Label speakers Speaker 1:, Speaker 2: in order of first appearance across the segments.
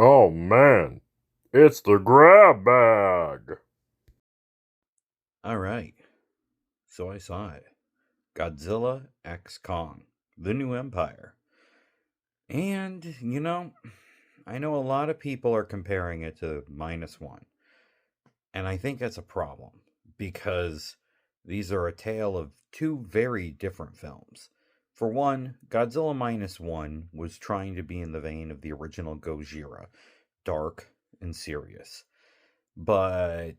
Speaker 1: Oh man, it's the grab bag.
Speaker 2: All right. So I saw it. Godzilla X Kong, The New Empire. And, I know a lot of people are comparing it to Minus One. And I think that's a problem because these are a tale of two very different films. For one, Godzilla Minus One was trying to be in the vein of the original Gojira, dark and serious. But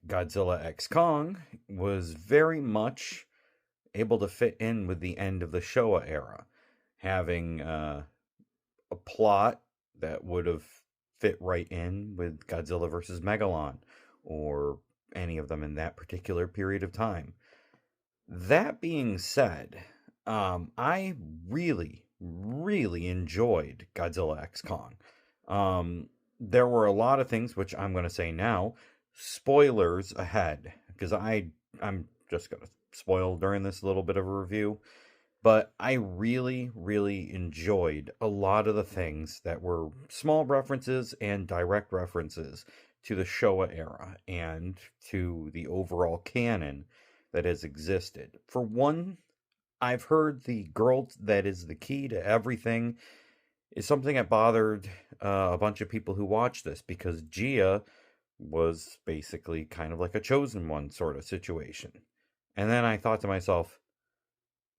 Speaker 2: Godzilla X Kong was very much able to fit in with the end of the Showa era, having a plot that would have fit right in with Godzilla versus Megalon or any of them in that particular period of time. That being said, I really enjoyed Godzilla X Kong. There were a lot of things which I'm going to say now. Spoilers ahead, because I'm just going to spoil during this little bit of a review. But I really enjoyed a lot of the things that were small references and direct references to the Showa era and to the overall canon that has existed. For one, I've heard the girl that is the key to everything is something that bothered a bunch of people who watched this because Gia was basically kind of like a chosen one sort of situation. And then I thought to myself,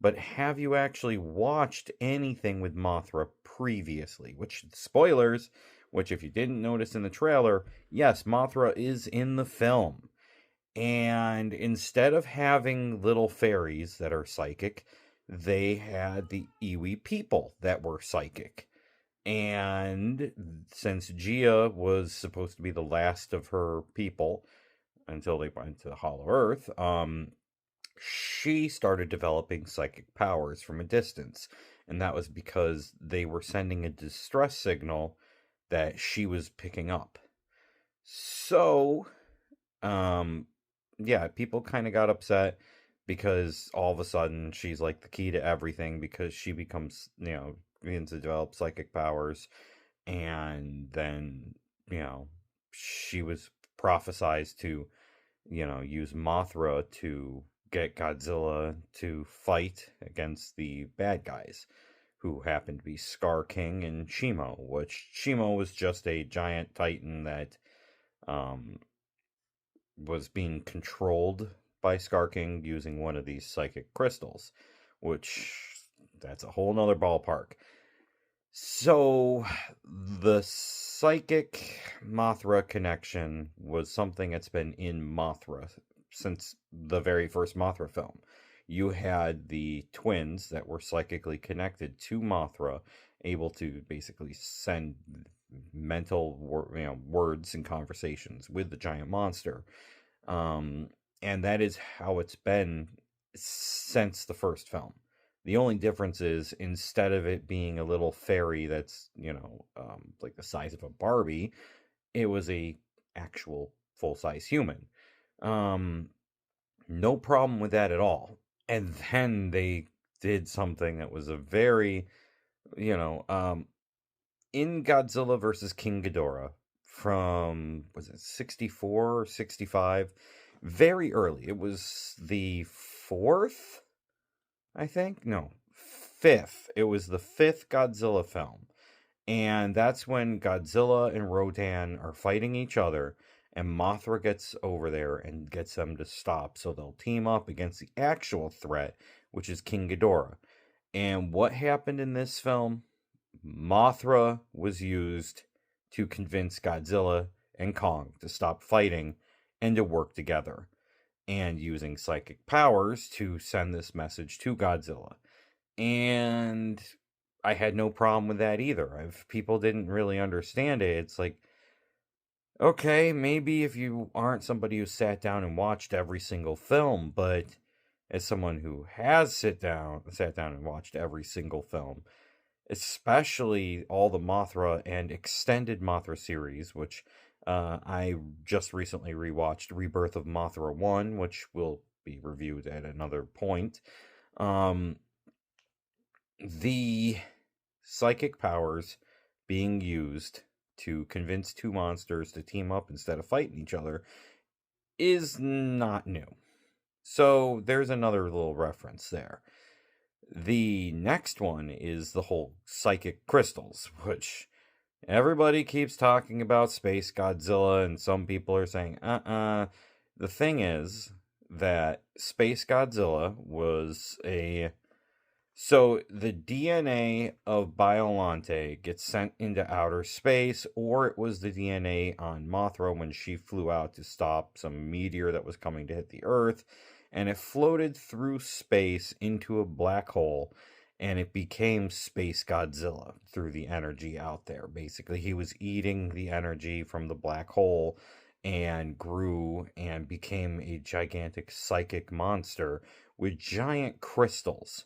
Speaker 2: but have you actually watched anything with Mothra previously? Which, spoilers, which if you didn't notice in the trailer, yes, Mothra is in the film. And instead of having little fairies that are psychic, they had the Iwi people that were psychic. And since Gia was supposed to be the last of her people until they went to the Hollow Earth, she started developing psychic powers from a distance. And that was because they were sending a distress signal that she was picking up. So, um, yeah, people kind of got upset because all of a sudden she's like the key to everything because she becomes, begins to develop psychic powers. And then, she was prophesized to use Mothra to get Godzilla to fight against the bad guys, who happened to be Scar King and Shimo, which Shimo was just a giant titan that um, was being controlled by Scar King using one of these psychic crystals, which that's a whole nother ballpark. So, the psychic Mothra connection was something that's been in Mothra since the very first Mothra film. You had the twins that were psychically connected to Mothra, able to basically send mental words and conversations with the giant monster. Um, and that is how it's been since the first film. The only difference is instead of it being a little fairy that's, like the size of a Barbie, it was a actual full-size human. Um, no problem with that at all. And then they did something that was a very, you know, um, in Godzilla versus King Ghidorah from, was it 64 or 65? Very early. It was the fourth, I think. No, fifth. It was the fifth Godzilla film. And that's when Godzilla and Rodan are fighting each other, and Mothra gets over there and gets them to stop. So they'll team up against the actual threat, which is King Ghidorah. And what happened in this film? Mothra was used to convince Godzilla and Kong to stop fighting and to work together, and using psychic powers to send this message to Godzilla. And I had no problem with that either. If people didn't really understand it, it's like, okay, maybe if you aren't somebody who sat down and watched every single film, but as someone who has sat down and watched every single film, especially all the Mothra and extended Mothra series, which I just recently rewatched Rebirth of Mothra 1, which will be reviewed at another point. Um, the psychic powers being used to convince two monsters to team up instead of fighting each other is not new. So there's another little reference there. The next one is the whole psychic crystals, which everybody keeps talking about Space Godzilla, and some people are saying, The thing is that Space Godzilla was a. So the DNA of Biollante gets sent into outer space, or it was the DNA on Mothra when she flew out to stop some meteor that was coming to hit the Earth, and it floated through space into a black hole, and it became Space Godzilla through the energy out there. Basically, he was eating the energy from the black hole and grew and became a gigantic psychic monster with giant crystals,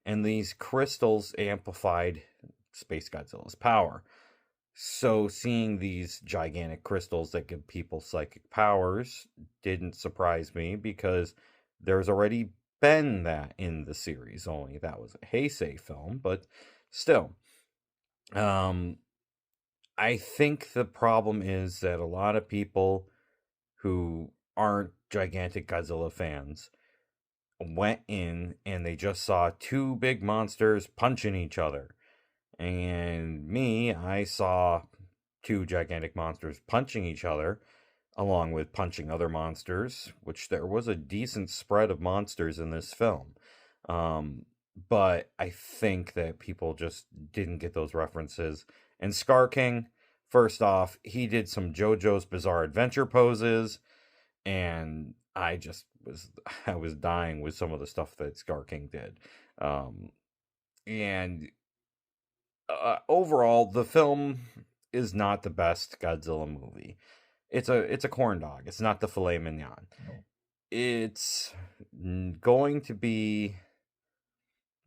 Speaker 2: and these crystals amplified Space Godzilla's power. So seeing these gigantic crystals that give people psychic powers didn't surprise me, because there's already been that in the series, only that was a Heisei film, but still. I think the problem is that a lot of people who aren't gigantic Godzilla fans went in and they just saw two big monsters punching each other. And me, I saw two gigantic monsters punching each other, along with punching other monsters, which there was a decent spread of monsters in this film. But I think that people just didn't get those references. And Scar King, first off, he did some JoJo's Bizarre Adventure poses, and I was dying with some of the stuff that Scar King did. And overall, the film is not the best Godzilla movie. It's a corn dog. It's not the filet mignon.
Speaker 3: No.
Speaker 2: It's going to be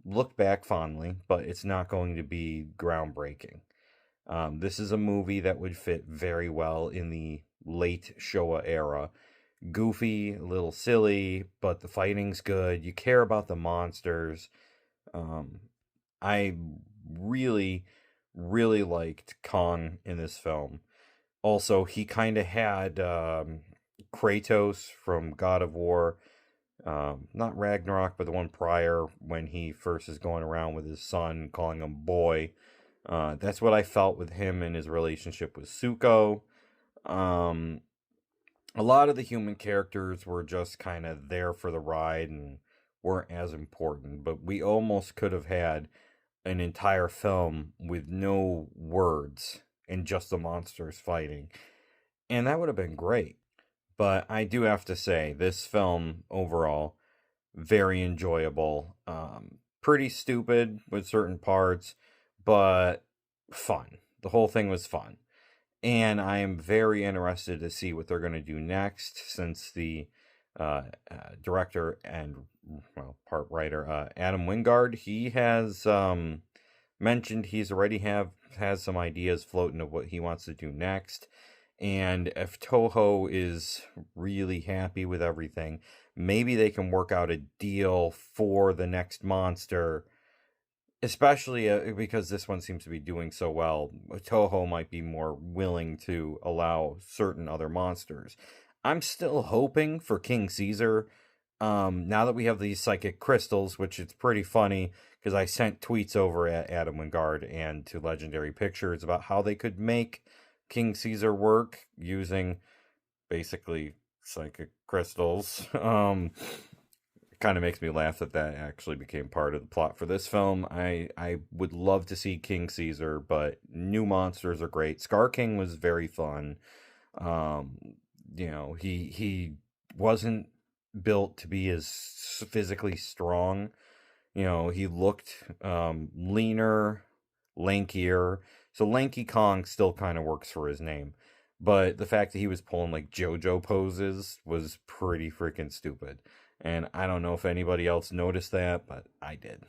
Speaker 2: looked back fondly, but it's not going to be groundbreaking. This is a movie that would fit very well in the late Showa era. Goofy, a little silly, but the fighting's good. You care about the monsters. I really, really liked Kong in this film. Also, he kind of had Kratos from God of War. Not Ragnarok, but the one prior, when he first is going around with his son, calling him boy. That's what I felt with him and his relationship with Zuko. A lot of the human characters were just kind of there for the ride and weren't as important, but we almost could have had an entire film with no words and just the monsters fighting, and that would have been great. But I do have to say, this film overall, very enjoyable. Pretty stupid with certain parts, but fun. The whole thing was fun. And I am very interested to see what they're going to do next, since the director and, part writer, Adam Wingard, he has mentioned he's already has some ideas floating of what he wants to do next. And if Toho is really happy with everything, maybe they can work out a deal for the next monster. Especially because this one seems to be doing so well, Toho might be more willing to allow certain other monsters. I'm still hoping for King Caesar. Now that we have these psychic crystals, which it's pretty funny, because I sent tweets over at Adam Wingard and to Legendary Pictures about how they could make King Caesar work using basically psychic crystals. Kind of makes me laugh that actually became part of the plot for this film. I would love to see King Caesar, but new monsters are great. Scar King was very fun. He wasn't built to be as physically strong. He looked leaner, lankier. So Lanky Kong still kind of works for his name. But the fact that he was pulling like JoJo poses was pretty freaking stupid. And I don't know if anybody else noticed that, but I did.